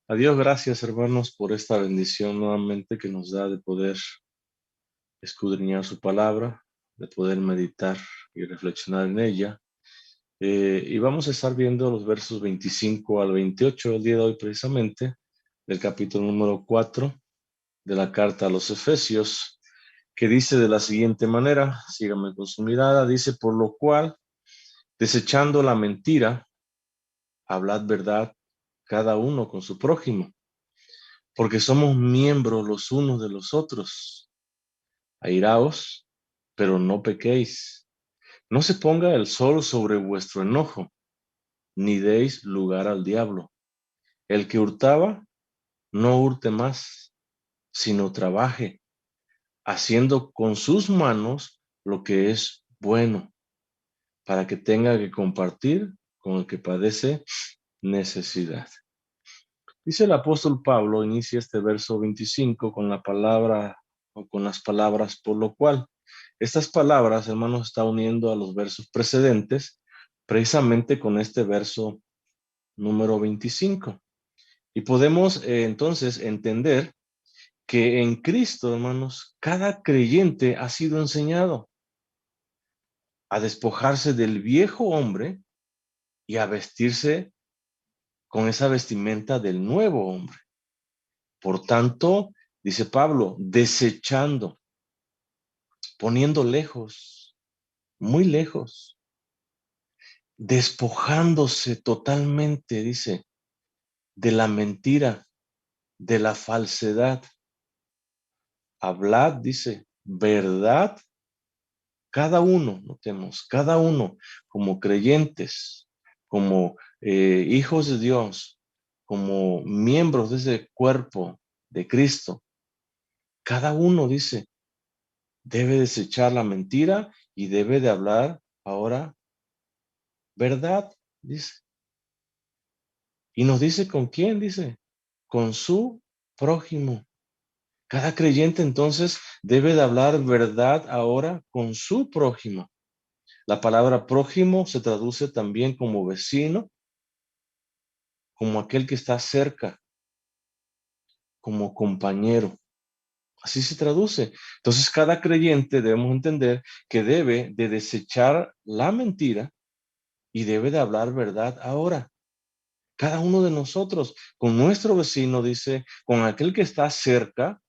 A Dios gracias, hermanos, por esta bendición nuevamente que nos da de poder escudriñar su palabra, de poder meditar y reflexionar en ella. Y vamos a estar viendo los versos 25 al 28 el día de hoy precisamente, del capítulo número 4 de la carta a los Efesios, que dice de la siguiente manera, síganme con su mirada, dice, por lo cual, desechando la mentira, hablad verdad cada uno con su prójimo, porque somos miembros los unos de los otros. Airaos, pero no pequéis. No se ponga el sol sobre vuestro enojo, ni deis lugar al diablo. El que hurtaba, no hurte más, sino trabaje, haciendo con sus manos lo que es bueno, para que tenga que compartir con el que padece necesidad. Dice el apóstol Pablo, inicia este verso 25 con la palabra o con las palabras por lo cual. Estas palabras, hermanos, está uniendo a los versos precedentes, precisamente con este verso número 25. Y podemos entonces entender que en Cristo, hermanos, cada creyente ha sido enseñado a despojarse del viejo hombre y a vestirse con esa vestimenta del nuevo hombre. Por tanto, dice Pablo, desechando, poniendo lejos, muy lejos, despojándose totalmente, dice, de la mentira, de la falsedad. Hablad, dice, verdad, cada uno, notemos, cada uno como creyentes, como hijos de Dios, como miembros de ese cuerpo de Cristo. Cada uno, dice, debe desechar la mentira y debe de hablar ahora verdad, dice. Y nos dice con quién, dice, con su prójimo. Cada creyente entonces debe de hablar verdad ahora con su prójimo. La palabra prójimo se traduce también como vecino, como aquel que está cerca, como compañero. Así se traduce. Entonces cada creyente debemos entender que debe de desechar la mentira y debe de hablar verdad ahora. Cada uno de nosotros, con nuestro vecino, dice, con aquel que está cerca,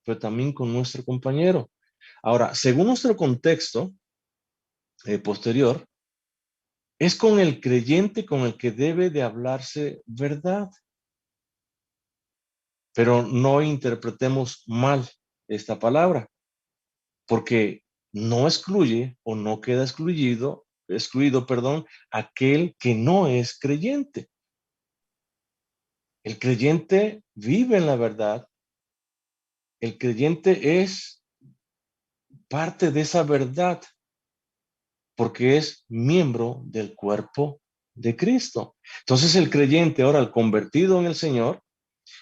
pero también con nuestro compañero. Ahora, según nuestro contexto posterior, es con el creyente con el que debe de hablarse verdad, pero no interpretemos mal esta palabra, porque no excluye o no queda excluido, perdón, aquel que no es creyente. El creyente vive en la verdad, el creyente es parte de esa verdad, porque es miembro del cuerpo de Cristo. Entonces el creyente, ahora el convertido en el Señor,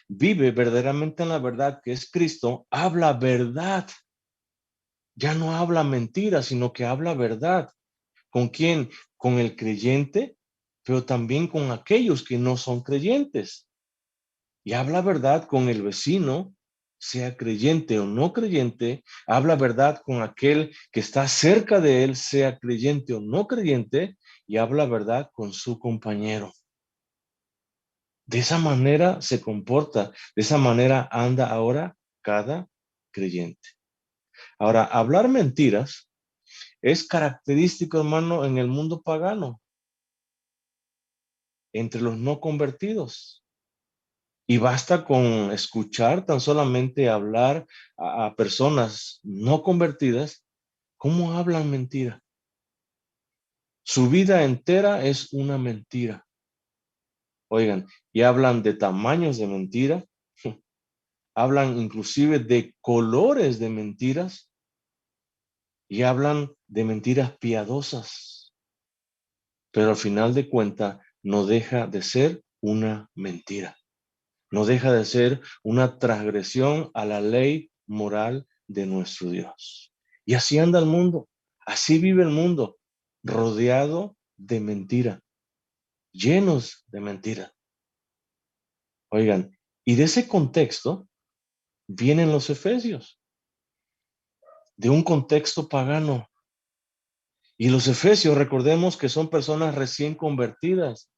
vive verdaderamente en la verdad que es Cristo, habla verdad. Ya no habla mentira, sino que habla verdad. ¿Con quién? Con el creyente, pero también con aquellos que no son creyentes. Y habla verdad con el vecino, sea creyente o no creyente, habla verdad con aquel que está cerca de él, sea creyente o no creyente, y habla verdad con su compañero. De esa manera se comporta, de esa manera anda ahora cada creyente. Ahora, hablar mentiras es característico, hermano, en el mundo pagano, entre los no convertidos. Y basta con escuchar tan solamente hablar a personas no convertidas, cómo hablan mentira. Su vida entera es una mentira. Oigan, y hablan de tamaños de mentira, hablan inclusive de colores de mentiras y hablan de mentiras piadosas. Pero al final de cuentas no deja de ser una mentira. No deja de ser una transgresión a la ley moral de nuestro Dios. Y así anda el mundo, así vive el mundo, rodeado de mentira, llenos de mentira. Oigan, Y de ese contexto vienen los efesios, de un contexto pagano. Y los efesios, recordemos que son personas recién convertidas.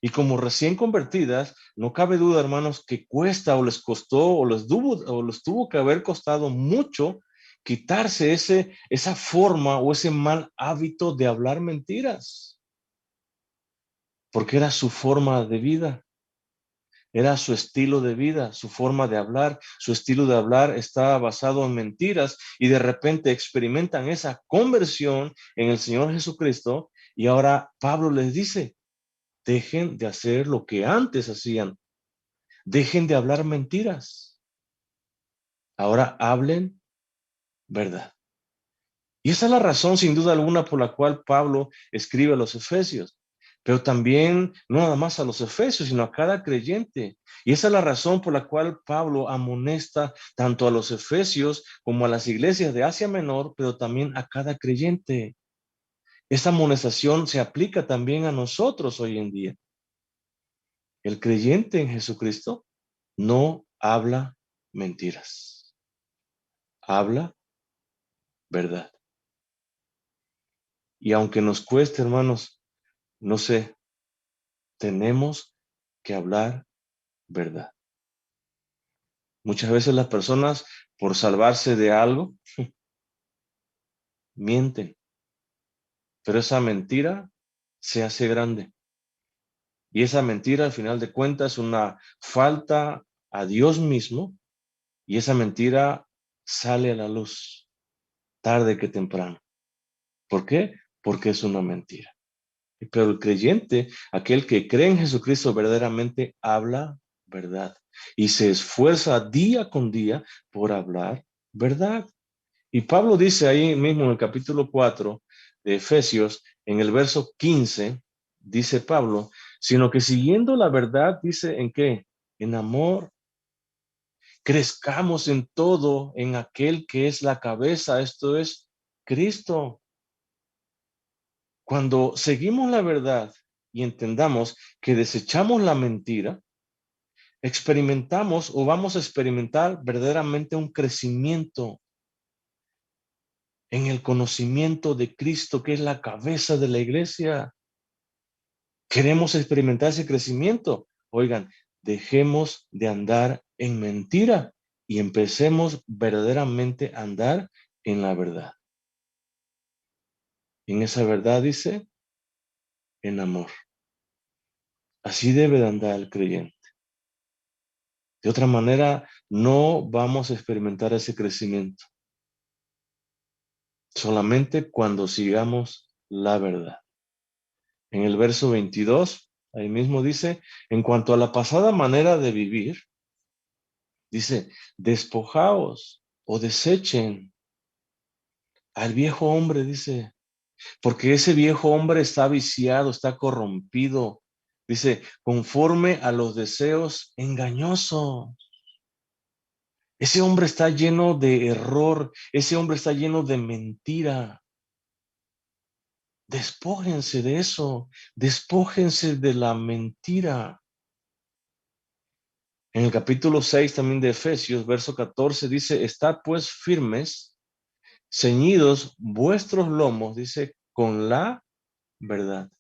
Y como recién convertidas, no cabe duda, hermanos, que cuesta o les costó o les tuvo que haber costado mucho quitarse esa forma o ese mal hábito de hablar mentiras, porque era su forma de vida. Era su estilo de vida, su forma de hablar. Su estilo de hablar estaba basado en mentiras y de repente experimentan esa conversión en el Señor Jesucristo y ahora Pablo les dice, dejen de hacer lo que antes hacían, dejen de hablar mentiras, ahora hablen verdad. Y esa es la razón, sin duda alguna, por la cual Pablo escribe a los Efesios, pero también no nada más a los Efesios, sino a cada creyente. Y esa es la razón por la cual Pablo amonesta tanto a los Efesios como a las iglesias de Asia Menor, pero también a cada creyente. Esa amonestación se aplica también a nosotros hoy en día. El creyente en Jesucristo no habla mentiras, habla verdad. Y aunque nos cueste, hermanos, no sé, tenemos que hablar verdad. Muchas veces las personas, por salvarse de algo, mienten, pero esa mentira se hace grande. Y esa mentira, al final de cuentas, es una falta a Dios mismo, y esa mentira sale a la luz, tarde que temprano. ¿Por qué? Porque es una mentira. Pero el creyente, aquel que cree en Jesucristo verdaderamente habla verdad y se esfuerza día con día por hablar verdad. Y Pablo dice ahí mismo en el capítulo 4 de Efesios, en el verso 15, dice Pablo, sino que siguiendo la verdad, dice, ¿en qué? En amor, crezcamos en todo en aquel que es la cabeza, esto es Cristo. Cuando seguimos la verdad y entendamos que desechamos la mentira, experimentamos o vamos a experimentar verdaderamente un crecimiento en el conocimiento de Cristo, que es la cabeza de la iglesia. Queremos experimentar ese crecimiento. Oigan, dejemos de andar en mentira y empecemos verdaderamente a andar en la verdad. En esa verdad dice, en amor. Así debe de andar el creyente. De otra manera, no vamos a experimentar ese crecimiento. Solamente cuando sigamos la verdad. En el verso 22, ahí mismo dice, en cuanto a la pasada manera de vivir, dice, despojaos o desechen al viejo hombre, dice, porque ese viejo hombre está viciado, está corrompido, dice, conforme a los deseos engañosos. Ese hombre está lleno de error, ese hombre está lleno de mentira. Despójense de eso, despójense de la mentira. En el capítulo 6 también de Efesios, verso 14, dice, estad pues firmes, ceñidos vuestros lomos, dice, con la verdad,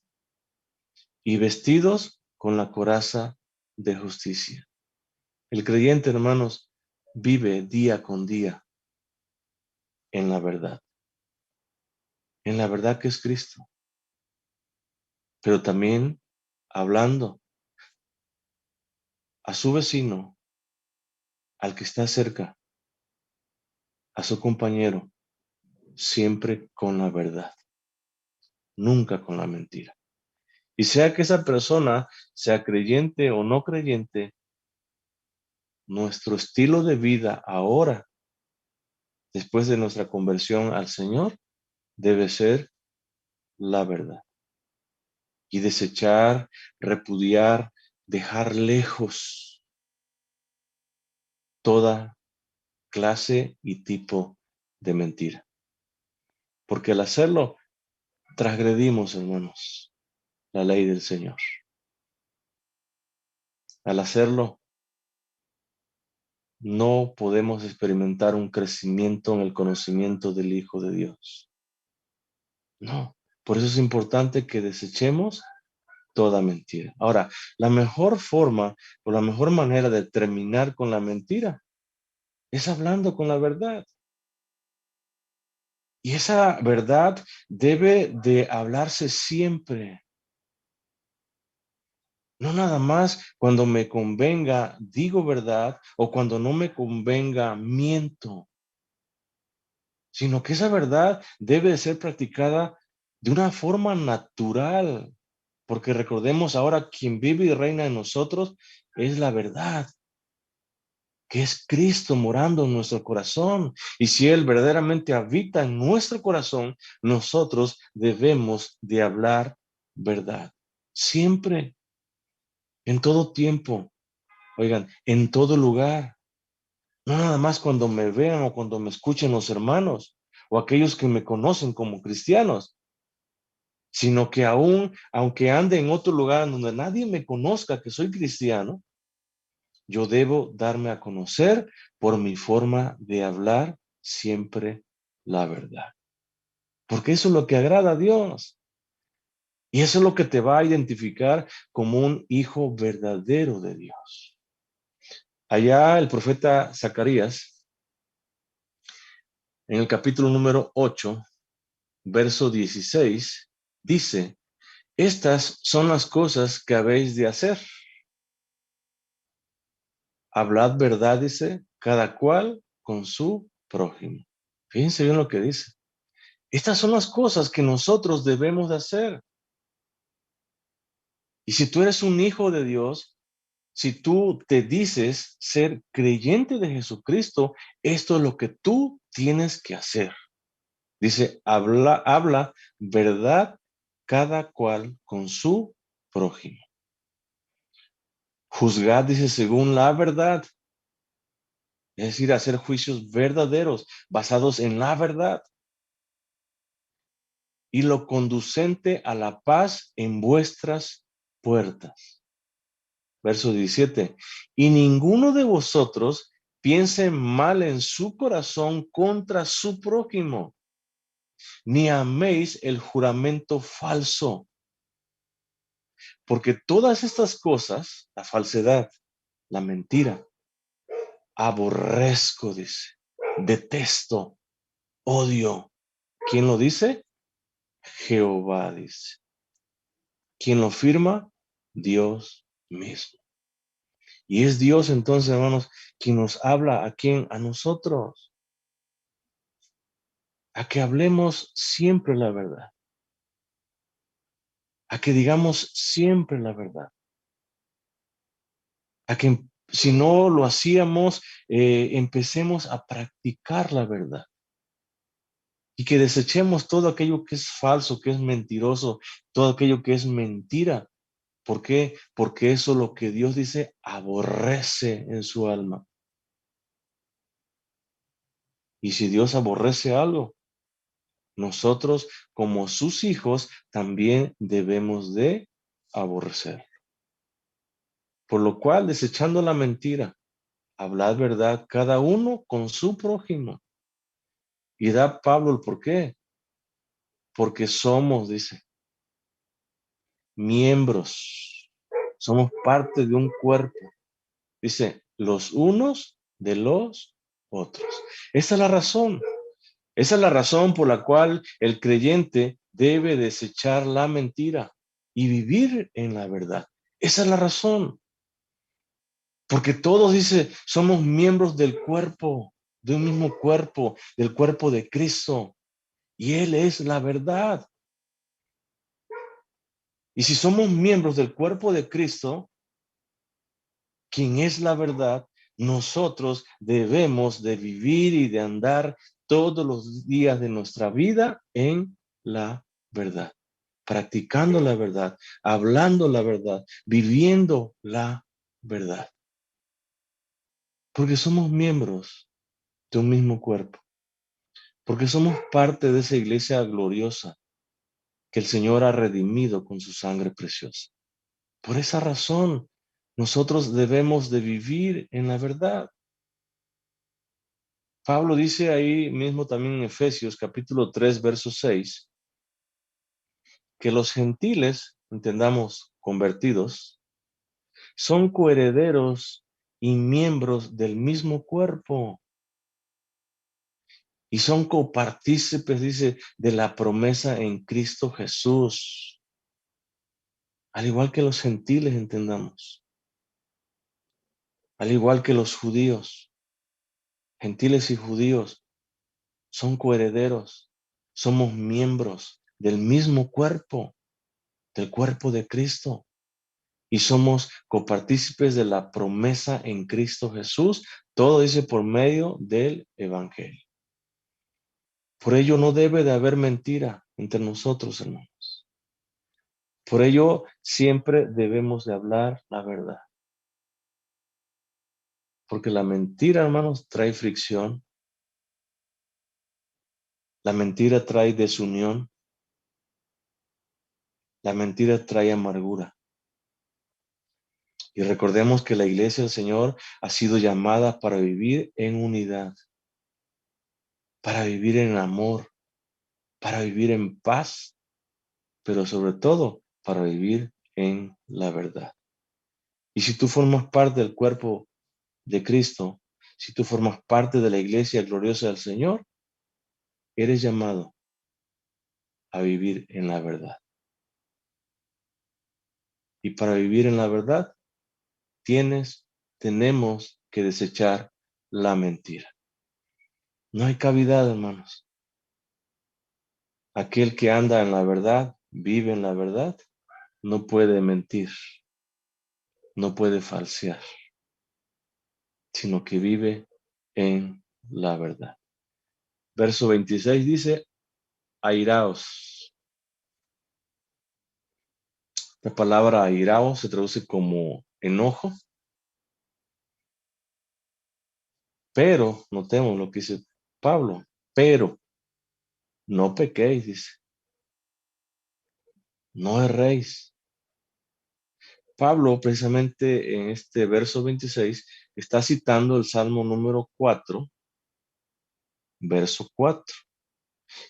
y vestidos con la coraza de justicia. El creyente, hermanos, vive día con día en la verdad que es Cristo, pero también hablando a su vecino, al que está cerca, a su compañero, siempre con la verdad, nunca con la mentira. Y sea que esa persona sea creyente o no creyente, nuestro estilo de vida ahora, después de nuestra conversión al Señor, debe ser la verdad. Y desechar, repudiar, dejar lejos toda clase y tipo de mentira. Porque al hacerlo, transgredimos, hermanos, la ley del Señor. Al hacerlo, no podemos experimentar un crecimiento en el conocimiento del Hijo de Dios. No, por eso es importante que desechemos toda mentira. Ahora, la mejor forma o la mejor manera de terminar con la mentira es hablando con la verdad. Y esa verdad debe de hablarse siempre. No nada más cuando me convenga digo verdad o cuando no me convenga miento, sino que esa verdad debe de ser practicada de una forma natural, porque recordemos ahora quien vive y reina en nosotros es la verdad, que es Cristo morando en nuestro corazón. Y si Él verdaderamente habita en nuestro corazón, nosotros debemos de hablar verdad. Siempre, en todo tiempo, oigan, en todo lugar. No nada más cuando me vean o cuando me escuchen los hermanos o aquellos que me conocen como cristianos, sino que aún, aunque ande en otro lugar donde nadie me conozca que soy cristiano, yo debo darme a conocer por mi forma de hablar siempre la verdad. Porque eso es lo que agrada a Dios. Y eso es lo que te va a identificar como un hijo verdadero de Dios. Allá el profeta Zacarías, en el capítulo número 8, verso 16, dice, estas son las cosas que habéis de hacer. Hablad verdad, dice, cada cual con su prójimo. Fíjense bien lo que dice. Estas son las cosas que nosotros debemos de hacer. Y si tú eres un hijo de Dios, si tú te dices ser creyente de Jesucristo, esto es lo que tú tienes que hacer. Dice, habla verdad cada cual con su prójimo. Juzgad, dice, según la verdad. Es decir, hacer juicios verdaderos, basados en la verdad. Y lo conducente a la paz en vuestras puertas. Verso 17. Y ninguno de vosotros piense mal en su corazón contra su prójimo, ni améis el juramento falso. Porque todas estas cosas, la falsedad, la mentira, aborrezco, dice, detesto, odio. ¿Quién lo dice? Jehová dice. ¿Quién lo firma? Dios mismo. Y es Dios entonces, hermanos, quien nos habla a quién, a nosotros, a que hablemos siempre la verdad, a que digamos siempre la verdad, a que si no lo hacíamos, empecemos a practicar la verdad. Y que desechemos todo aquello que es falso, que es mentiroso, todo aquello que es mentira. ¿Por qué? Porque eso lo que Dios dice aborrece en su alma. Y si Dios aborrece algo, nosotros como sus hijos también debemos de aborrecer. Por lo cual, desechando la mentira, hablad verdad cada uno con su prójimo. Y da Pablo el por qué. Porque somos, dice, miembros. Somos parte de un cuerpo. Dice, los unos de los otros. Esa es la razón. Esa es la razón por la cual el creyente debe desechar la mentira y vivir en la verdad. Esa es la razón. Porque todos, dice, somos miembros del cuerpo, de un mismo cuerpo, del cuerpo de Cristo. Y Él es la verdad. Y si somos miembros del cuerpo de Cristo, quien es la verdad, nosotros debemos de vivir y de andar todos los días de nuestra vida en la verdad, practicando la verdad, hablando la verdad, viviendo la verdad. Porque somos miembros de un mismo cuerpo, porque somos parte de esa iglesia gloriosa que el Señor ha redimido con su sangre preciosa. Por esa razón, nosotros debemos de vivir en la verdad. Pablo dice ahí mismo también en Efesios capítulo 3, verso 6, que los gentiles, entendamos, convertidos, son coherederos y miembros del mismo cuerpo y son copartícipes, dice, de la promesa en Cristo Jesús. Al igual que los gentiles, entendamos. Al igual que los judíos, gentiles y judíos son coherederos, somos miembros del mismo cuerpo, del cuerpo de Cristo. Y somos copartícipes de la promesa en Cristo Jesús. Todo dice por medio del Evangelio. Por ello no debe de haber mentira entre nosotros, hermanos. Por ello siempre debemos de hablar la verdad. Porque la mentira, hermanos, trae fricción. La mentira trae desunión. La mentira trae amargura. Y recordemos que la iglesia del Señor ha sido llamada para vivir en unidad, para vivir en amor, para vivir en paz, pero sobre todo para vivir en la verdad. Y si tú formas parte del cuerpo de Cristo, si tú formas parte de la iglesia gloriosa del Señor, eres llamado a vivir en la verdad. Y para vivir en la verdad, tenemos que desechar la mentira. No hay cavidad, hermanos. Aquel que anda en la verdad, vive en la verdad, no puede mentir, no puede falsear, sino que vive en la verdad. Verso 26 dice, airaos. La palabra airaos se traduce como enojo, pero notemos lo que dice Pablo, pero no pequéis, dice, no erréis. Pablo, precisamente en este verso 26, está citando el Salmo número 4, verso 4.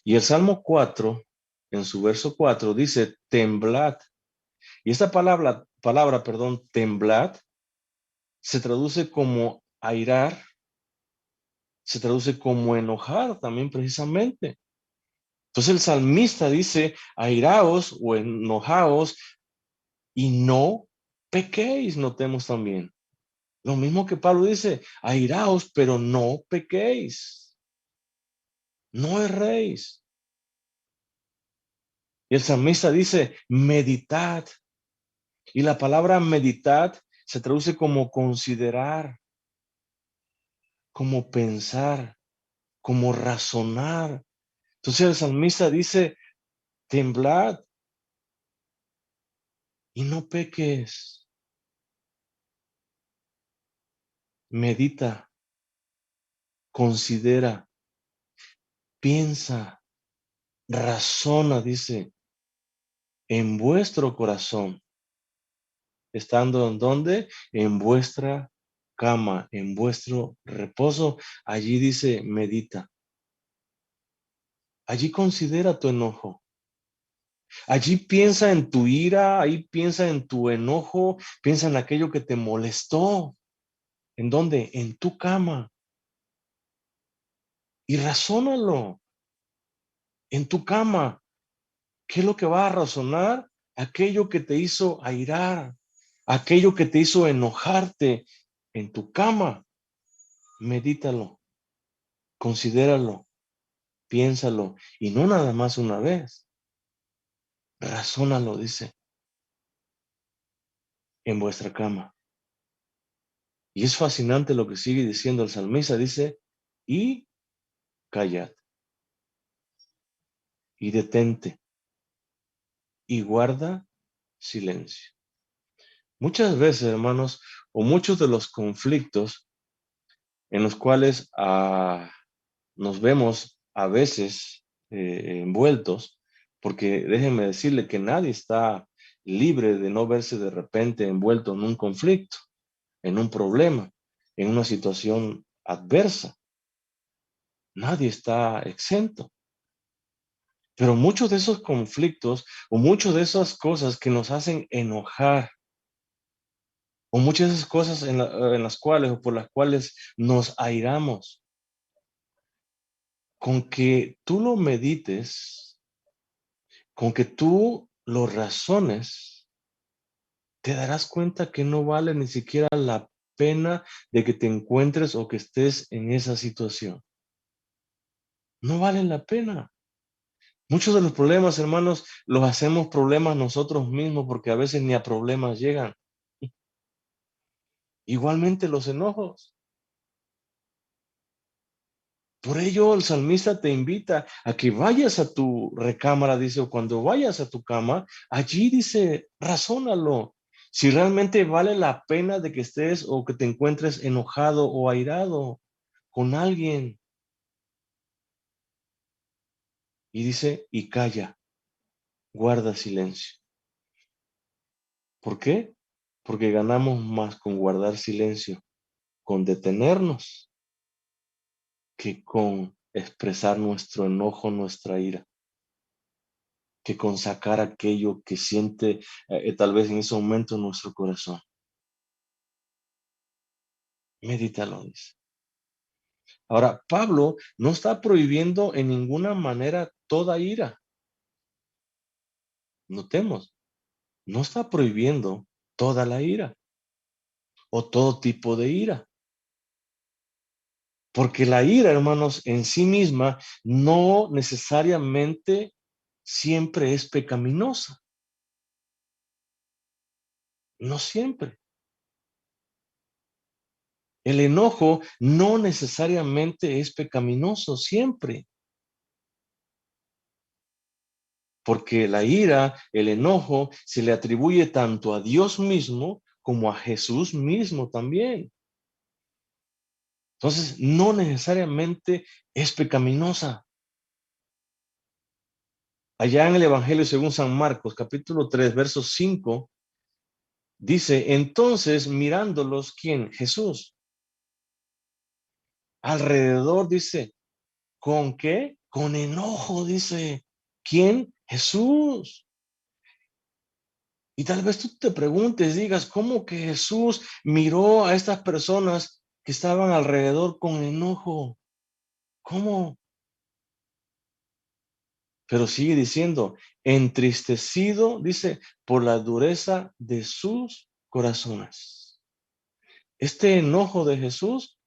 Y el Salmo 4, en su verso 4, dice, temblad. Y esta palabra, temblad, se traduce como airar, se traduce como enojar también precisamente. Entonces el salmista dice, airaos o enojaos y no pequéis, notemos también. Lo mismo que Pablo dice, airaos, pero no pequéis, no erréis. Y el salmista dice, meditad. Y la palabra meditar se traduce como considerar, como pensar, como razonar. Entonces el salmista dice, temblad y no peques. Medita, considera, piensa, razona, dice, en vuestro corazón, estando en donde, en vuestra cama, en vuestro reposo. Allí dice, medita. Allí considera tu enojo. Allí piensa en tu ira, ahí piensa en tu enojo, piensa en aquello que te molestó. ¿En dónde? En tu cama. Y razónalo en tu cama. ¿Qué es lo que va a razonar? Aquello que te hizo airar, aquello que te hizo enojarte en tu cama. Medítalo, considéralo, piénsalo, y no nada más una vez. Razónalo, dice, en vuestra cama. Y es fascinante lo que sigue diciendo el salmista, dice, y callad, y detente, y guarda silencio. Muchas veces, hermanos, o muchos de los conflictos en los cuales nos vemos a veces envueltos, porque déjenme decirle que nadie está libre de no verse de repente envuelto en un conflicto, en un problema, en una situación adversa. Nadie está exento. Pero muchos de esos conflictos o muchas de esas cosas que nos hacen enojar o muchas de esas cosas en las cuales o por las cuales nos airamos, con que tú lo medites, con que tú lo razones, te darás cuenta que no vale ni siquiera la pena de que te encuentres o que estés en esa situación. No valen la pena. Muchos de los problemas, hermanos, los hacemos problemas nosotros mismos porque a veces ni a problemas llegan. Igualmente los enojos. Por ello el salmista te invita a que vayas a tu recámara, dice, o cuando vayas a tu cama, allí dice, razónalo. Si realmente vale la pena de que estés o que te encuentres enojado o airado con alguien. Y dice, y calla, guarda silencio. ¿Por qué? Porque ganamos más con guardar silencio, con detenernos, que con expresar nuestro enojo, nuestra ira, que con sacar aquello que siente tal vez en ese momento en nuestro corazón. Medítalo, dice. Ahora, Pablo no está prohibiendo en ninguna manera toda ira. Notemos, no está prohibiendo toda la ira o todo tipo de ira. Porque la ira, hermanos, en sí misma no necesariamente siempre es pecaminosa. No siempre. El enojo no necesariamente es pecaminoso siempre, porque la ira, el enojo, se le atribuye tanto a Dios mismo como a Jesús mismo también. Entonces, no necesariamente es pecaminosa. Allá en el Evangelio según San Marcos, capítulo 3, verso 5, dice, entonces mirándolos, ¿quién? Jesús. Alrededor dice, ¿con qué? Con enojo, dice. ¿Quién? Jesús. Y tal vez tú te preguntes, digas, ¿cómo que Jesús miró a estas personas que estaban alrededor con enojo? ¿Cómo? Pero sigue diciendo, entristecido, dice, por la dureza de sus corazones. Este enojo de Jesús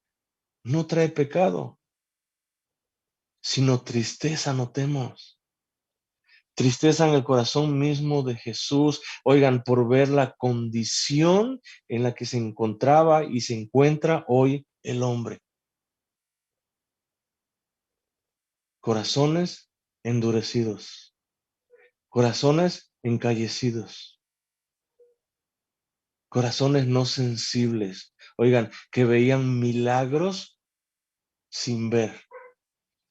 no trae pecado, sino tristeza, notemos. Tristeza en el corazón mismo de Jesús, oigan, por ver la condición en la que se encontraba y se encuentra hoy el hombre. Corazones endurecidos, corazones encallecidos, corazones no sensibles, oigan, que veían milagros sin ver.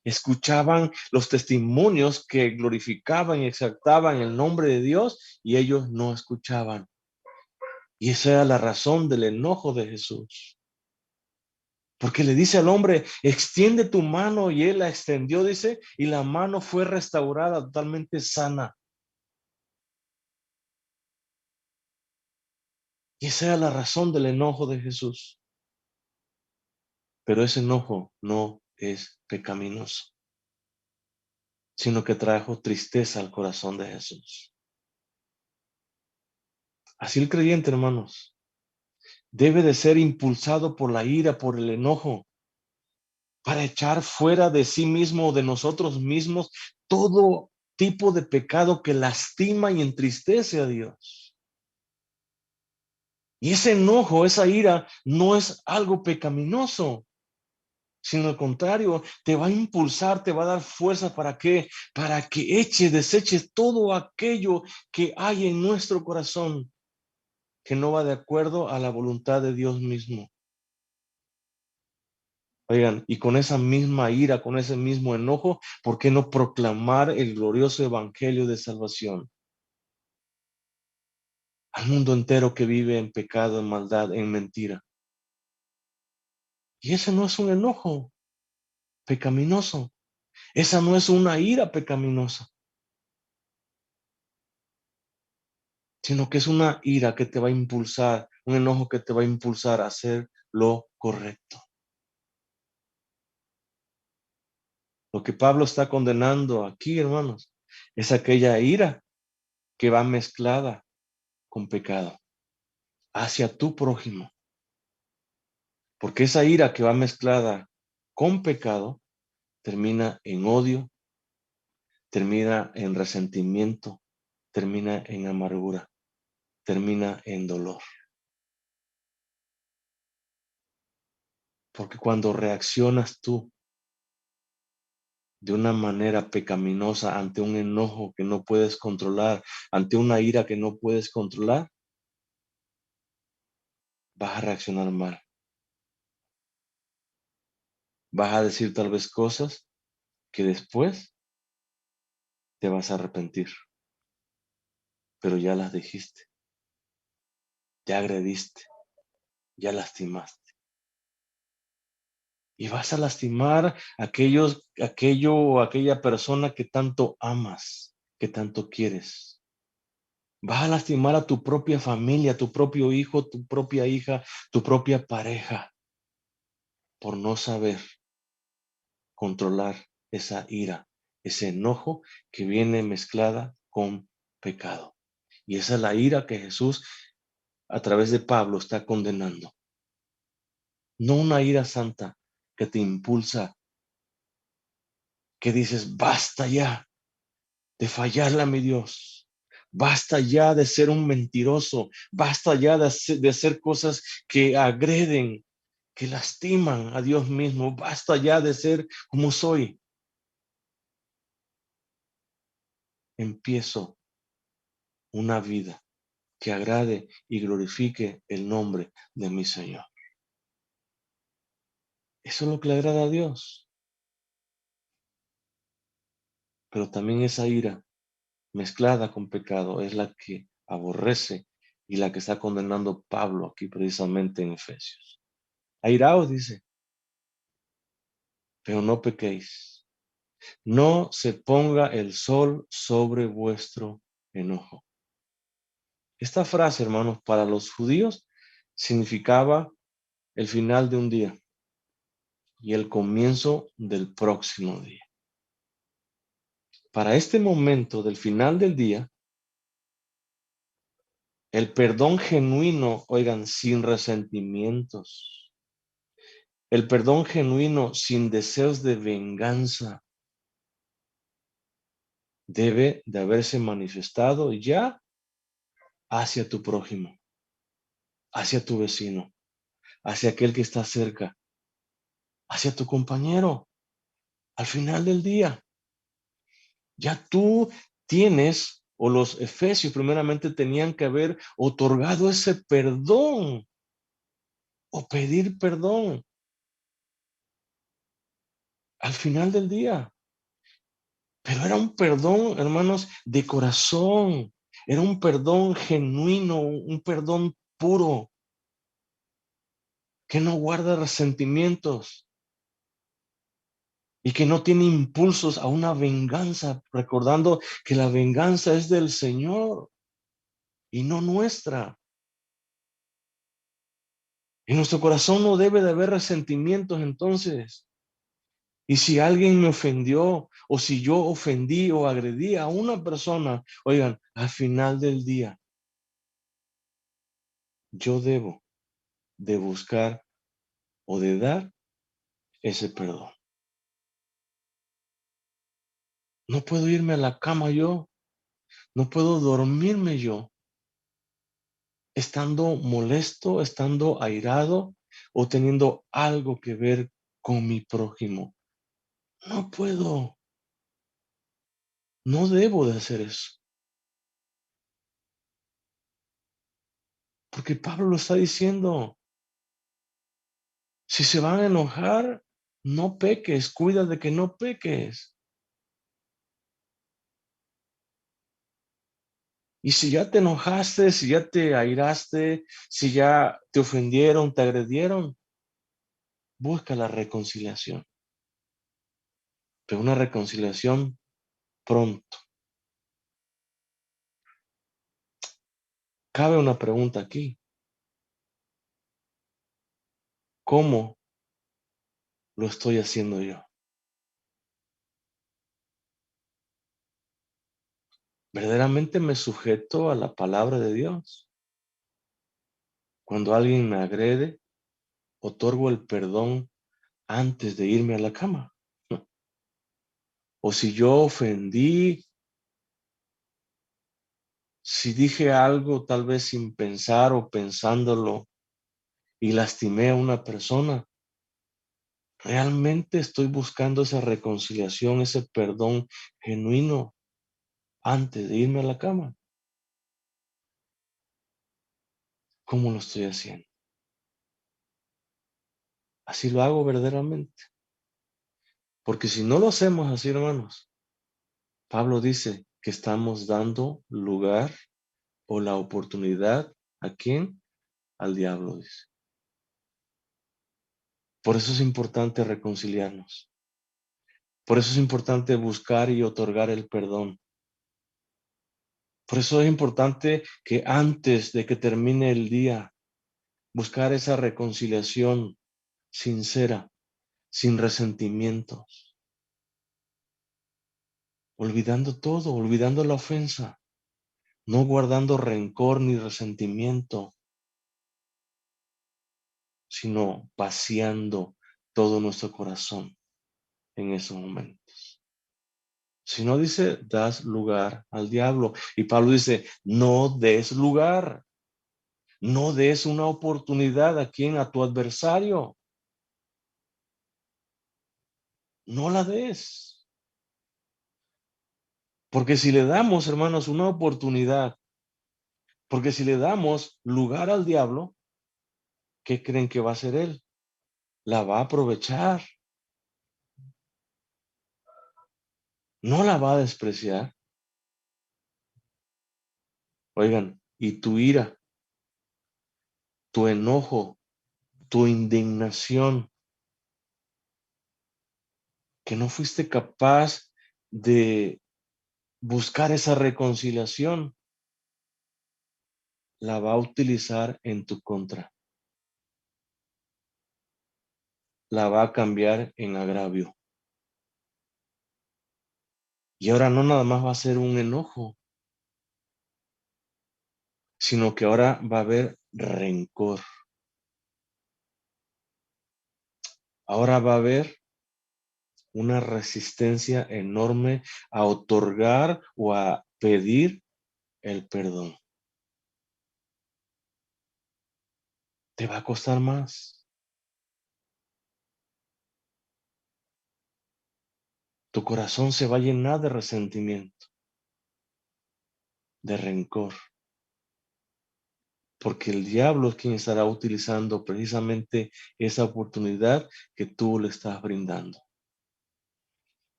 Escuchaban los testimonios que glorificaban y exaltaban el nombre de Dios y ellos no escuchaban. Y esa era la razón del enojo de Jesús. Porque le dice al hombre, extiende tu mano, y él la extendió, dice, y la mano fue restaurada totalmente sana. Y esa era la razón del enojo de Jesús. Pero ese enojo no es pecaminoso, sino que trajo tristeza al corazón de Jesús. Así el creyente, hermanos, debe de ser impulsado por la ira, por el enojo, para echar fuera de sí mismo, de nosotros mismos, todo tipo de pecado que lastima y entristece a Dios. Y ese enojo, esa ira, no es algo pecaminoso, sino al contrario, te va a impulsar, te va a dar fuerza para qué, para que eches, deseches todo aquello que hay en nuestro corazón que no va de acuerdo a la voluntad de Dios mismo. Oigan, y con esa misma ira, con ese mismo enojo, ¿por qué no proclamar el glorioso evangelio de salvación al mundo entero que vive en pecado, en maldad, en mentira? Y ese no es un enojo, pecaminoso. Esa no es una ira pecaminosa, sino que es una ira que te va a impulsar, un enojo que te va a impulsar a hacer lo correcto. Lo que Pablo está condenando aquí, hermanos, es aquella ira que va mezclada con pecado hacia tu prójimo. Porque esa ira que va mezclada con pecado termina en odio, termina en resentimiento, termina en amargura, termina en dolor. Porque cuando reaccionas tú de una manera pecaminosa ante un enojo que no puedes controlar, ante una ira que no puedes controlar, vas a reaccionar mal. Vas a decir tal vez cosas que después te vas a arrepentir, pero ya las dijiste, ya agrediste, ya lastimaste. Y vas a lastimar a aquella persona que tanto amas, que tanto quieres. Vas a lastimar a tu propia familia, tu propio hijo, tu propia hija, tu propia pareja, por no saber controlar esa ira, ese enojo que viene mezclada con pecado. Y esa es la ira que Jesús a través de Pablo está condenando. No una ira santa que te impulsa, que dices, basta ya de fallarle a mi Dios. Basta ya de ser un mentiroso. Basta ya de hacer cosas que agreden, que lastiman a Dios mismo. Basta ya de ser como soy. Empiezo una vida que agrade y glorifique el nombre de mi Señor. Eso es lo que le agrada a Dios. Pero también esa ira mezclada con pecado es la que aborrece y la que está condenando Pablo aquí precisamente en Efesios. Airaos, dice, pero no pequéis. No se ponga el sol sobre vuestro enojo. Esta frase, hermanos, para los judíos significaba el final de un día y el comienzo del próximo día. Para este momento del final del día, el perdón genuino, oigan, sin resentimientos, el perdón genuino sin deseos de venganza, debe de haberse manifestado ya hacia tu prójimo, hacia tu vecino, hacia aquel que está cerca, hacia tu compañero. Al final del día, ya tú tienes, o los efesios primeramente tenían que haber otorgado ese perdón o pedir perdón al final del día. Pero era un perdón, hermanos, de corazón. Era un perdón genuino, un perdón puro, que no guarda resentimientos y que no tiene impulsos a una venganza, recordando que la venganza es del Señor y no nuestra. En nuestro corazón no debe de haber resentimientos entonces. Y si alguien me ofendió o si yo ofendí o agredí a una persona, oigan, al final del día, yo debo de buscar o de dar ese perdón. No puedo irme a la cama yo, no puedo dormirme yo, estando molesto, estando airado o teniendo algo que ver con mi prójimo. No puedo, no debo de hacer eso, porque Pablo lo está diciendo. Si se van a enojar, no peques, cuida de que no peques. Y si ya te enojaste, si ya te airaste, si ya te ofendieron, te agredieron, busca la reconciliación. pero una reconciliación pronto. Cabe una pregunta aquí. ¿Cómo lo estoy haciendo yo? ¿Verdaderamente me sujeto a la palabra de Dios? Cuando alguien me agrede, otorgo el perdón antes de irme a la cama. O si yo ofendí, si dije algo tal vez sin pensar o pensándolo y lastimé a una persona, ¿realmente estoy buscando esa reconciliación, ese perdón genuino antes de irme a la cama? ¿Cómo lo estoy haciendo? Así lo hago verdaderamente. Porque si no lo hacemos así, hermanos, Pablo dice que estamos dando lugar o la oportunidad, ¿a quién? Al diablo, dice. Por eso es importante reconciliarnos. Por eso es importante buscar y otorgar el perdón. Por eso es importante que antes de que termine el día, buscar esa reconciliación sincera, sin resentimientos, olvidando todo, olvidando la ofensa, no guardando rencor ni resentimiento, sino vaciando todo nuestro corazón en esos momentos. Si no dice, das lugar al diablo. Y Pablo dice, no des lugar, no des una oportunidad a quien, a tu adversario. No la des. Porque si le damos, hermanos, una oportunidad, porque si le damos lugar al diablo, ¿qué creen que va a hacer él? La va a aprovechar, no la va a despreciar. Oigan, y tu ira, tu enojo, tu indignación, que no fuiste capaz de buscar esa reconciliación, la va a utilizar en tu contra, la va a cambiar en agravio. Y ahora no nada más va a ser un enojo, sino que ahora va a haber rencor. Ahora va a haber una resistencia enorme a otorgar o a pedir el perdón. Te va a costar más. Tu corazón se va a llenar de resentimiento, de rencor, porque el diablo es quien estará utilizando precisamente esa oportunidad que tú le estás brindando.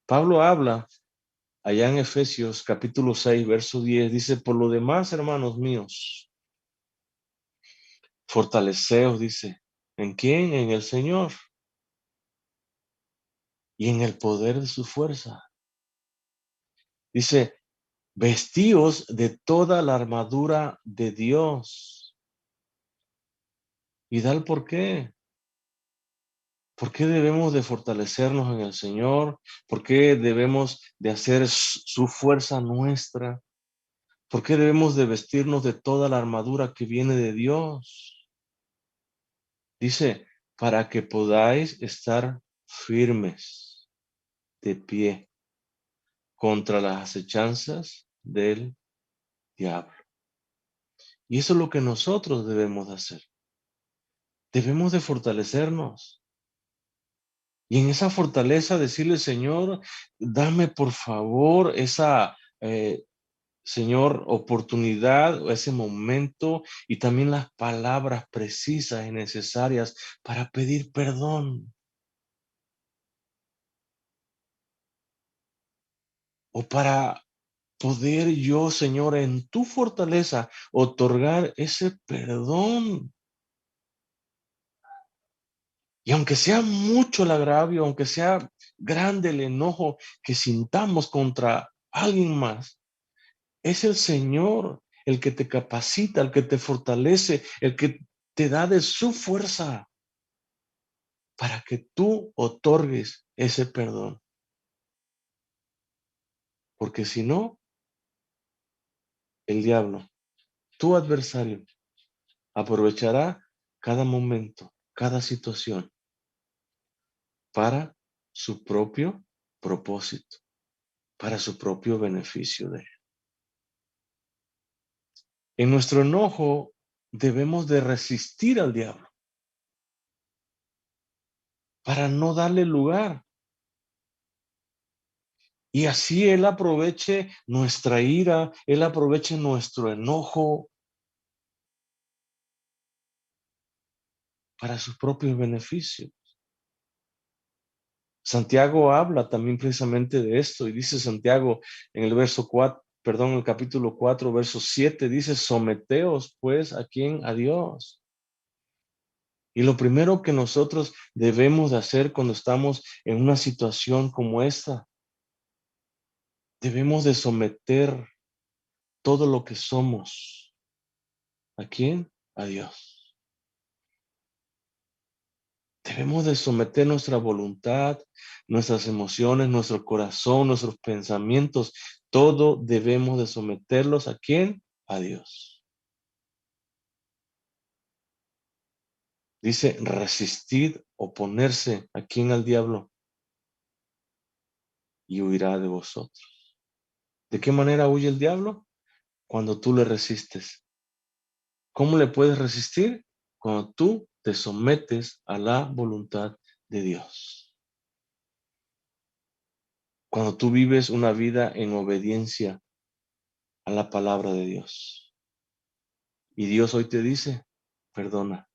Pablo habla allá en Efesios capítulo 6, verso 10, dice, por lo demás, hermanos míos, fortaleceos, dice, ¿en quién? En el Señor y en el poder de su fuerza. Dice, vestíos de toda la armadura de Dios. ¿Y da el por qué? ¿Por qué debemos de fortalecernos en el Señor? ¿Por qué debemos de hacer su fuerza nuestra? ¿Por qué debemos de vestirnos de toda la armadura que viene de Dios? Dice, para que podáis estar firmes de pie contra las acechanzas del diablo. Y eso es lo que nosotros debemos de hacer. Debemos de fortalecernos. Y en esa fortaleza decirle, Señor, dame por favor esa, Señor, oportunidad o ese momento y también las palabras precisas y necesarias para pedir perdón o para poder yo, Señor, en tu fortaleza otorgar ese perdón. Y aunque sea mucho el agravio, aunque sea grande el enojo que sintamos contra alguien más, es el Señor el que te capacita, el que te fortalece, el que te da de su fuerza para que tú otorgues ese perdón. Porque si no, el diablo, tu adversario, aprovechará cada momento, cada situación para su propio propósito, para su propio beneficio de él. En nuestro enojo debemos de resistir al diablo para no darle lugar. Y así él aproveche nuestra ira, él aproveche nuestro enojo para su propio beneficio. Santiago habla también precisamente de esto y dice Santiago en el verso 4, perdón, el capítulo 4, verso 7, dice, someteos pues a quién, a Dios. Y lo primero que nosotros debemos de hacer cuando estamos en una situación como esta, debemos de someter todo lo que somos. ¿A quién? A Dios. Debemos de someter nuestra voluntad, nuestras emociones, nuestro corazón, nuestros pensamientos. Todo debemos de someterlos ¿a quién? A Dios. Dice resistir, oponerse ¿a quién? Al diablo y huirá de vosotros. ¿De qué manera huye el diablo? Cuando tú le resistes. ¿Cómo le puedes resistir? Cuando tú te sometes a la voluntad de Dios. Cuando tú vives una vida en obediencia a la palabra de Dios. Y Dios hoy te dice, perdona.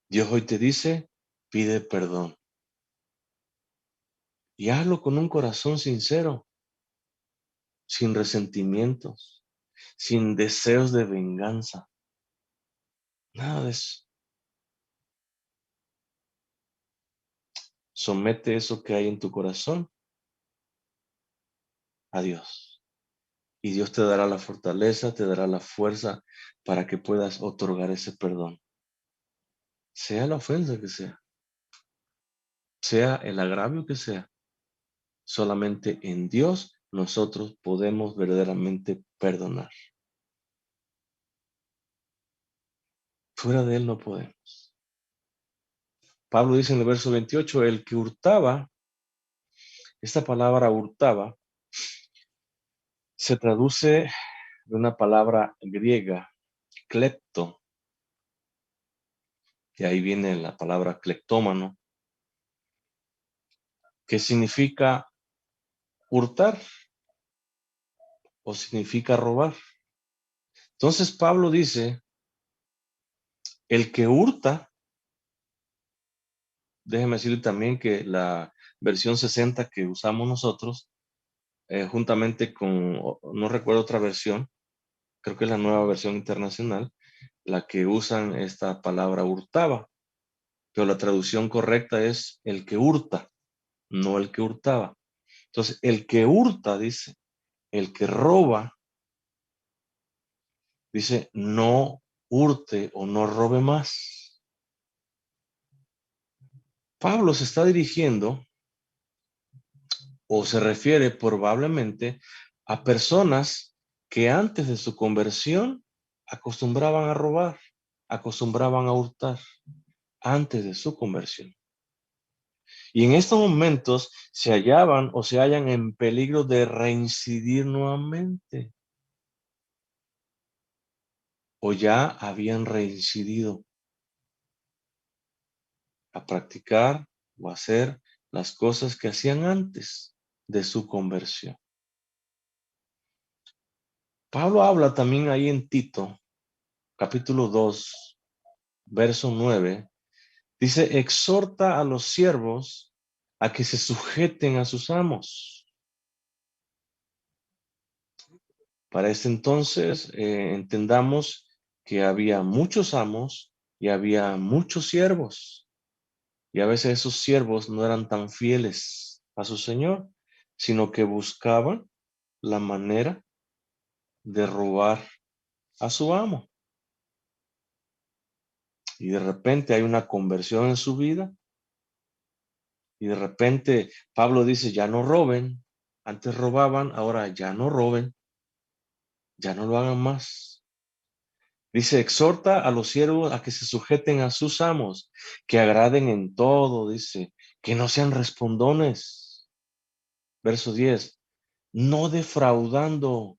Dios hoy te dice, pide perdón. Y hazlo con un corazón sincero, sin resentimientos, sin deseos de venganza. Nada de eso. Somete eso que hay en tu corazón a Dios. Y Dios te dará la fortaleza, te dará la fuerza para que puedas otorgar ese perdón. Sea la ofensa que sea el agravio que sea. Solamente en Dios nosotros podemos verdaderamente perdonar. Fuera de Él no podemos. Pablo dice en el verso 28, el que hurtaba, esta palabra hurtaba, se traduce de una palabra griega, klepto, que ahí viene la palabra cleptómano, que significa hurtar o significa robar. Entonces Pablo dice, el que hurta, déjeme decirle también que la versión 60 que usamos nosotros, juntamente con, no recuerdo otra versión, creo que es la nueva versión internacional, la que usan esta palabra hurtaba, pero la traducción correcta es el que hurta, no el que hurtaba. Entonces, el que hurta, dice, el que roba, dice, no hurte o no robe más. Pablo se está dirigiendo o se refiere probablemente a personas que antes de su conversión acostumbraban a robar, acostumbraban a hurtar, antes de su conversión. Y en estos momentos se hallaban o se hallan en peligro de reincidir nuevamente. O ya habían reincidido a practicar o hacer las cosas que hacían antes de su conversión. Pablo habla también ahí en Tito, capítulo 2, verso 9. Dice, exhorta a los siervos a que se sujeten a sus amos. Para este entonces, entendamos que había muchos amos y había muchos siervos. Y a veces esos siervos no eran tan fieles a su señor, sino que buscaban la manera de robar a su amo. Y de repente hay una conversión en su vida. Y de repente Pablo dice, ya no roben. Antes robaban, ahora ya no roben. Ya no lo hagan más. Dice, exhorta a los siervos a que se sujeten a sus amos, que agraden en todo, dice, que no sean respondones. Verso 10, no defraudando.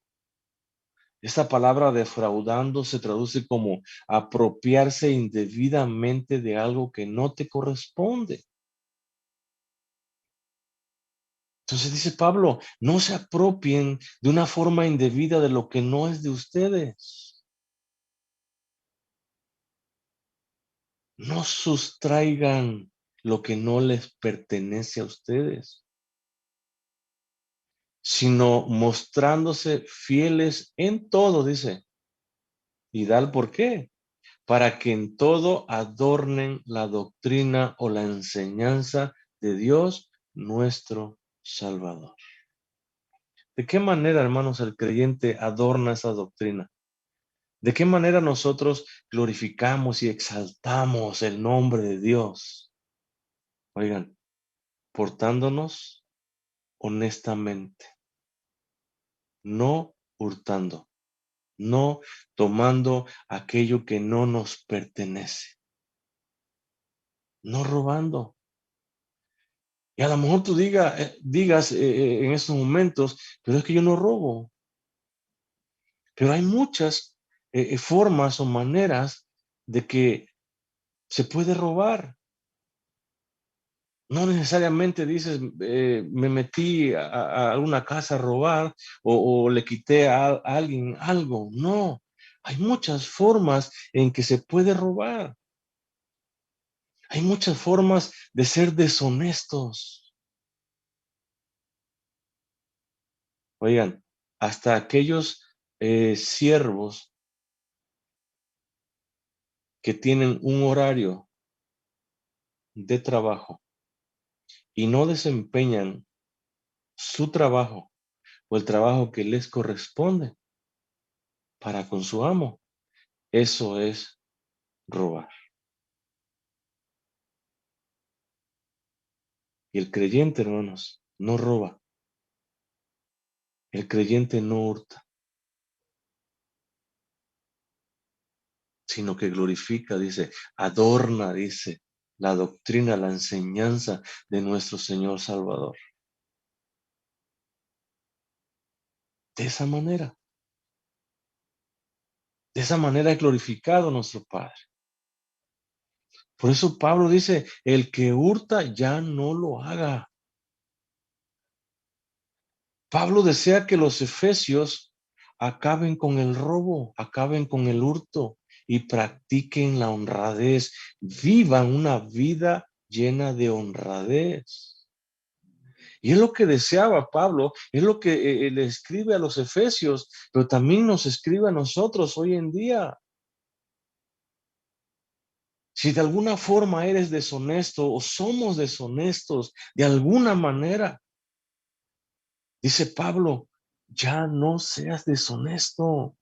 Esta palabra defraudando se traduce como apropiarse indebidamente de algo que no te corresponde. Entonces dice Pablo, no se apropien de una forma indebida de lo que no es de ustedes. No sustraigan lo que no les pertenece a ustedes, sino mostrándose fieles en todo, dice. ¿Y da por qué? Para que en todo adornen la doctrina o la enseñanza de Dios nuestro Salvador. ¿De qué manera, hermanos, el creyente adorna esa doctrina? ¿De qué manera nosotros glorificamos y exaltamos el nombre de Dios? Oigan, portándonos honestamente, no hurtando, no tomando aquello que no nos pertenece, no robando. Y a lo mejor tú digas en estos momentos, pero es que yo no robo. Pero hay muchas formas o maneras de que se puede robar. No necesariamente dices, me metí a una casa a robar o le quité a alguien algo. No, hay muchas formas en que se puede robar. Hay muchas formas de ser deshonestos. Oigan, hasta aquellos siervos que tienen un horario de trabajo y no desempeñan su trabajo o el trabajo que les corresponde para con su amo, eso es robar. Y el creyente, hermanos, no roba. El creyente no hurta, sino que glorifica, dice, adorna, dice, la doctrina, la enseñanza de nuestro Señor Salvador. De esa manera es glorificado nuestro Padre. Por eso Pablo dice, el que hurta ya no lo haga. Pablo desea que los efesios acaben con el robo, acaben con el hurto y practiquen la honradez, vivan una vida llena de honradez. Y es lo que deseaba Pablo, es lo que le escribe a los efesios, pero también nos escribe a nosotros hoy en día. Si de alguna forma eres deshonesto o somos deshonestos de alguna manera, dice Pablo, ya no seas deshonesto.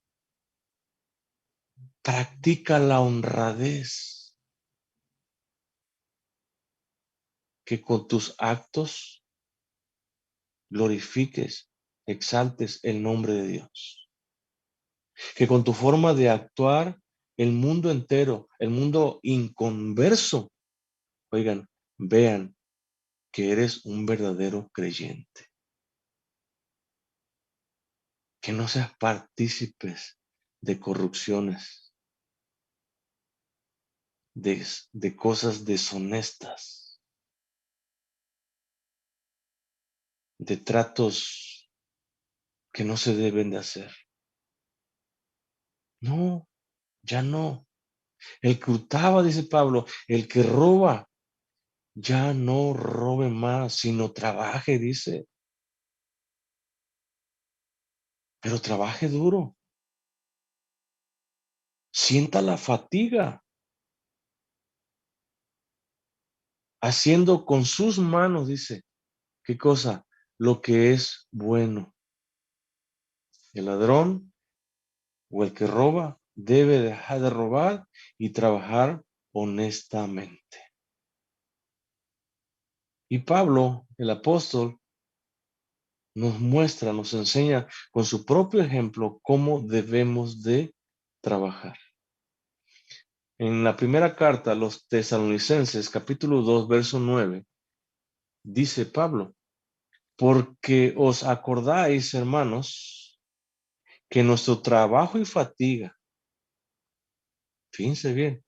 Practica la honradez, que con tus actos glorifiques, exaltes el nombre de Dios. Que con tu forma de actuar, el mundo entero, el mundo inconverso, oigan, vean que eres un verdadero creyente. Que no seas partícipes de corrupciones, de cosas deshonestas, de tratos que no se deben de hacer. No, ya no. El que hurtaba, dice Pablo, el que roba, ya no robe más, sino trabaje, dice, pero trabaje duro, sienta la fatiga. haciendo con sus manos, dice, ¿qué cosa? Lo que es bueno. El ladrón o el que roba debe dejar de robar y trabajar honestamente. Y Pablo, el apóstol, nos muestra, nos enseña con su propio ejemplo cómo debemos de trabajar. En la primera carta a los Tesalonicenses, capítulo 2, verso 9, dice Pablo, porque os acordáis, hermanos, que nuestro trabajo y fatiga, fíjense bien,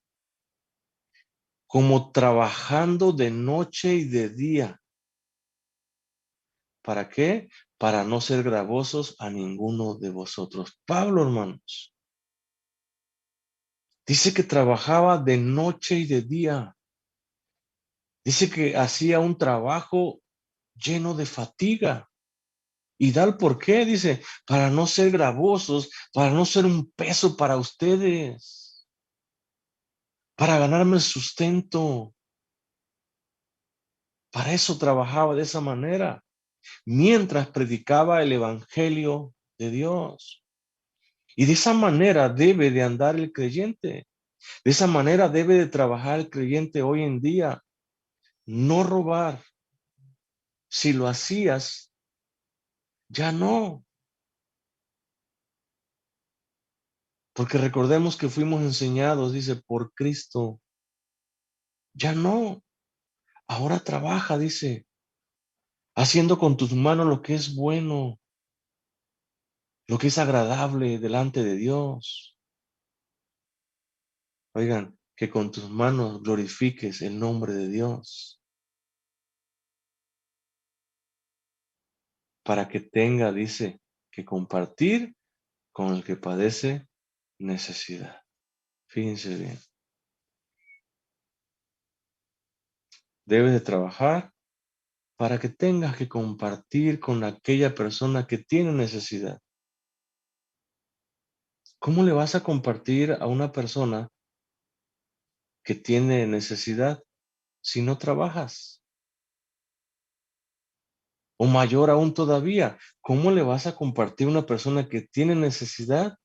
como trabajando de noche y de día. ¿Para qué? Para no ser gravosos a ninguno de vosotros. Pablo, hermanos, dice que trabajaba de noche y de día. Dice que hacía un trabajo lleno de fatiga. ¿Y da el por qué? Dice, para no ser gravosos, para no ser un peso para ustedes, para ganarme el sustento. Para eso trabajaba de esa manera, mientras predicaba el evangelio de Dios. Y de esa manera debe de andar el creyente. De esa manera debe de trabajar el creyente hoy en día. No robar. Si lo hacías, ya no. Porque recordemos que fuimos enseñados, dice, por Cristo. Ya no. Ahora trabaja, dice, haciendo con tus manos lo que es bueno, lo que es agradable delante de Dios. Oigan, que con tus manos glorifiques el nombre de Dios, para que tenga, dice, que compartir con el que padece necesidad. Fíjense bien, debes de trabajar para que tengas que compartir con aquella persona que tiene necesidad. ¿Cómo le vas a compartir a una persona que tiene necesidad si no trabajas? O mayor aún todavía, ¿cómo le vas a compartir a una persona que tiene necesidad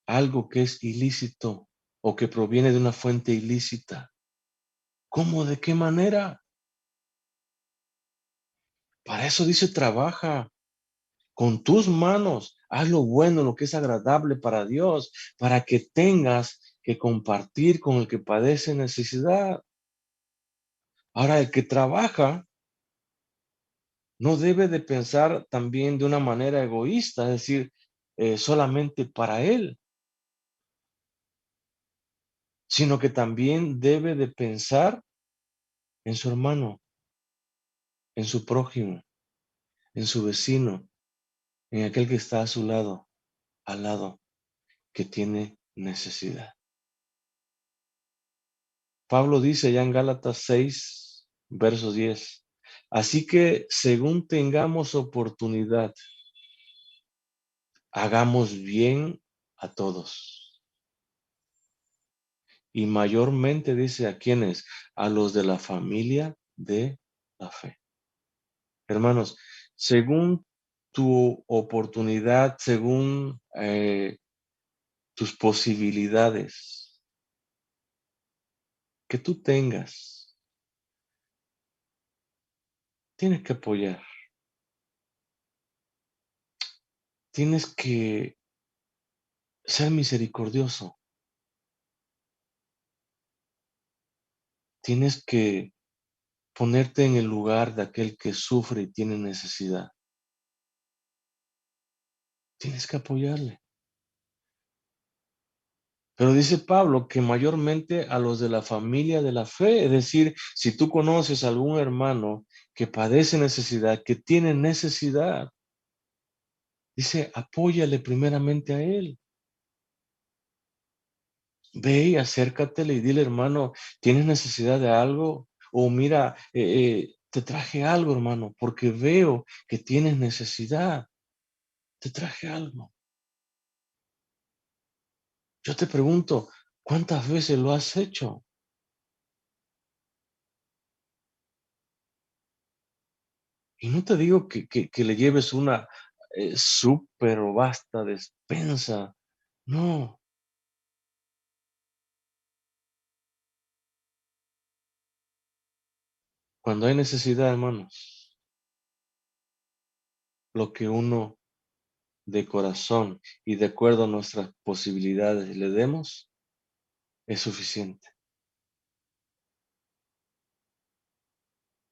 algo que es ilícito o que proviene de una fuente ilícita? ¿Cómo? ¿De qué manera? Para eso dice trabaja con tus manos, haz lo bueno, lo que es agradable para Dios, para que tengas que compartir con el que padece necesidad. Ahora, el que trabaja no debe de pensar también de una manera egoísta, es decir, solamente para él, sino que también debe de pensar en su hermano, en su prójimo, en su vecino, en aquel que está a su lado, al lado, que tiene necesidad. Pablo dice ya en Gálatas 6, verso 10, así que según tengamos oportunidad, hagamos bien a todos. Y mayormente dice a quienes, a los de la familia de la fe. Hermanos, según tu oportunidad, según tus posibilidades que tú tengas, tienes que apoyar, tienes que ser misericordioso, tienes que ponerte en el lugar de aquel que sufre y tiene necesidad. Tienes que apoyarle. Pero dice Pablo que mayormente a los de la familia de la fe, es decir, si tú conoces a algún hermano que padece necesidad, que tiene necesidad, dice, apóyale primeramente a él. Ve y acércatele y dile, hermano, ¿tienes necesidad de algo? O mira, te traje algo, hermano, porque veo que tienes necesidad. Te traje algo. Yo te pregunto, ¿cuántas veces lo has hecho? Y no te digo que le lleves una súper o vasta despensa. No, cuando hay necesidad, hermanos, lo que uno de corazón y de acuerdo a nuestras posibilidades le demos es suficiente.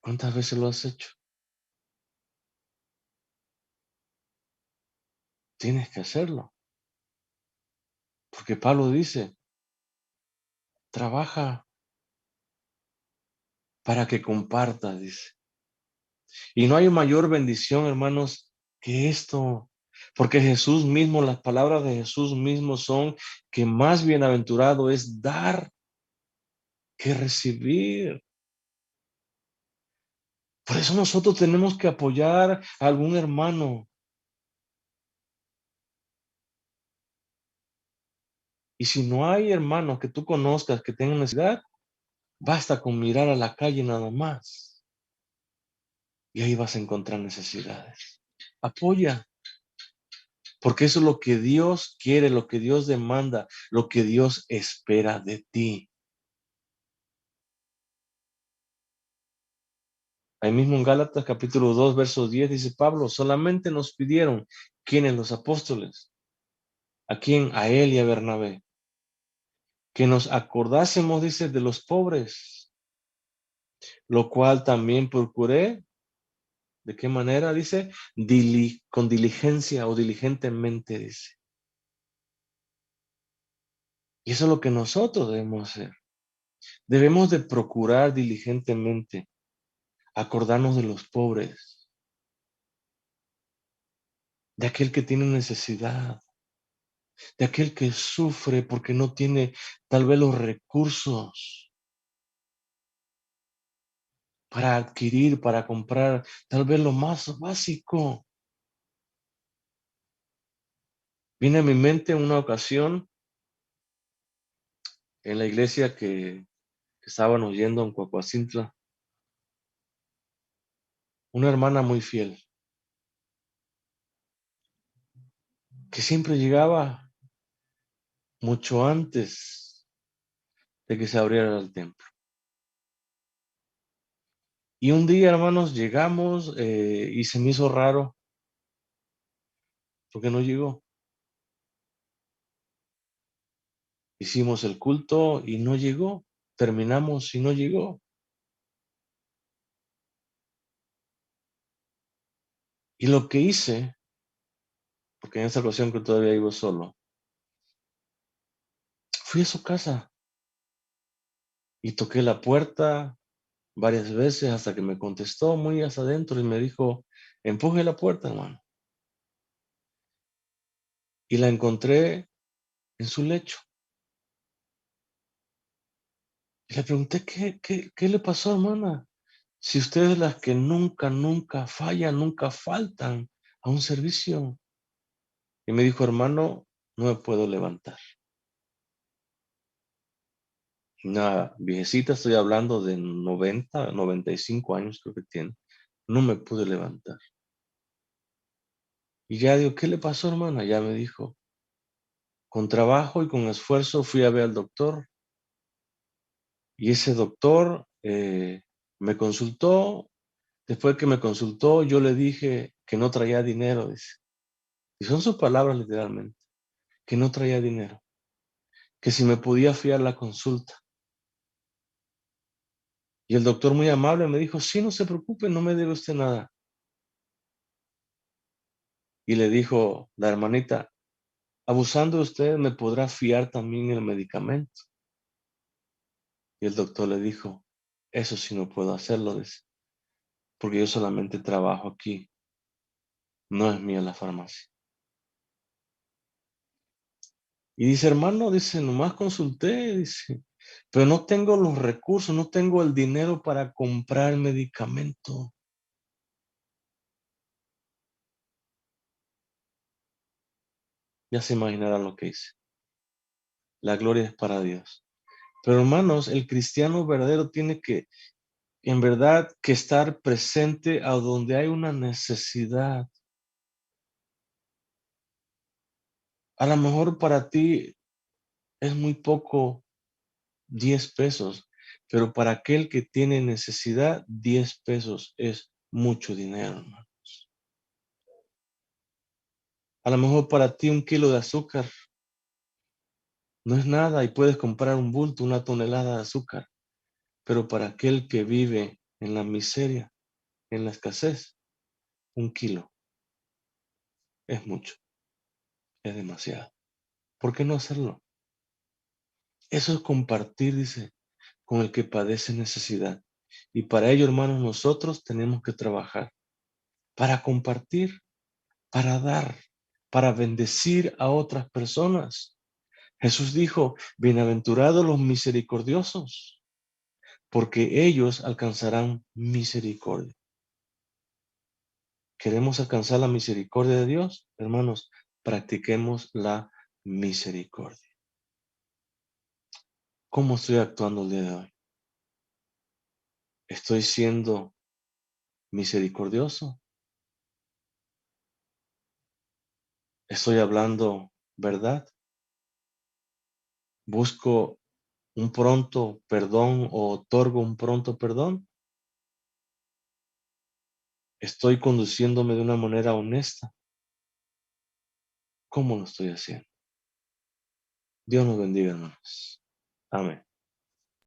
¿Cuántas veces lo has hecho? Tienes que hacerlo, porque Pablo dice, trabaja para que compartas, dice. Y no hay mayor bendición, hermanos, que esto, porque Jesús mismo, las palabras de Jesús mismo son que más bienaventurado es dar que recibir. Por eso nosotros tenemos que apoyar a algún hermano. Y si no hay hermanos que tú conozcas que tengan necesidad, basta con mirar a la calle nada más. Y ahí vas a encontrar necesidades. Apoya, porque eso es lo que Dios quiere, lo que Dios demanda, lo que Dios espera de ti. Ahí mismo en Gálatas capítulo 2 verso 10 dice Pablo, solamente nos pidieron, ¿quiénes? Los apóstoles. ¿A quién? A él y a Bernabé. Que nos acordásemos, dice, de los pobres, lo cual también procuré. ¿De qué manera? Dice, con diligencia o diligentemente, dice. Y eso es lo que nosotros debemos hacer. Debemos de procurar diligentemente acordarnos de los pobres, de aquel que tiene necesidad, de aquel que sufre porque no tiene tal vez los recursos para adquirir, para comprar tal vez lo más básico. Viene a mi mente una ocasión en la iglesia que estábamos yendo en Cuacuacintla, una hermana muy fiel, que siempre llegaba mucho antes de que se abriera el templo. Y un día, hermanos, llegamos y se me hizo raro porque no llegó. Hicimos el culto y no llegó. Terminamos y no llegó. Y lo que hice, porque en esa ocasión que todavía iba solo, fui a su casa y toqué la puerta varias veces hasta que me contestó muy hacia adentro y me dijo, empuje la puerta, hermano. Y la encontré en su lecho. Y le pregunté, ¿qué le pasó, hermana? Si ustedes las que nunca, nunca fallan, nunca faltan a un servicio. Y me dijo, hermano, no me puedo levantar. Una viejecita, estoy hablando de 90, 95 años creo que tiene. No me pude levantar. Y ya digo, ¿qué le pasó, hermana? Ya me dijo, con trabajo y con esfuerzo fui a ver al doctor. Y ese doctor me consultó. Después que me consultó, yo le dije que no traía dinero, dice. Y son sus palabras literalmente, que no traía dinero, que si me podía fiar la consulta. Y el doctor muy amable me dijo, sí, no se preocupe, no me debe usted nada. Y le dijo la hermanita, abusando de usted, me podrá fiar también el medicamento. Y el doctor le dijo, eso sí no puedo hacerlo, dice, porque yo solamente trabajo aquí, no es mía la farmacia. Y dice, hermano, dice, nomás consulté, dice, pero no tengo los recursos, no tengo el dinero para comprar medicamento. Ya se imaginarán lo que hice. La gloria es para Dios. Pero hermanos, el cristiano verdadero tiene que en verdad que estar presente a donde hay una necesidad. A lo mejor para ti es muy poco 10 pesos, pero para aquel que tiene necesidad, 10 pesos es mucho dinero, hermano. A lo mejor para ti 1 kilo de azúcar no es nada y puedes comprar un bulto, 1 tonelada de azúcar, pero para aquel que vive en la miseria, en la escasez, 1 kilo es mucho, es demasiado. ¿Por qué no hacerlo? Eso es compartir, dice, con el que padece necesidad. Y para ello, hermanos, nosotros tenemos que trabajar para compartir, para dar, para bendecir a otras personas. Jesús dijo, bienaventurados los misericordiosos, porque ellos alcanzarán misericordia. ¿Queremos alcanzar la misericordia de Dios? Hermanos, practiquemos la misericordia. ¿Cómo estoy actuando el día de hoy? ¿Estoy siendo misericordioso? ¿Estoy hablando verdad? ¿Busco un pronto perdón o otorgo un pronto perdón? ¿Estoy conduciéndome de una manera honesta? ¿Cómo lo estoy haciendo? Dios nos bendiga, hermanos. Amén.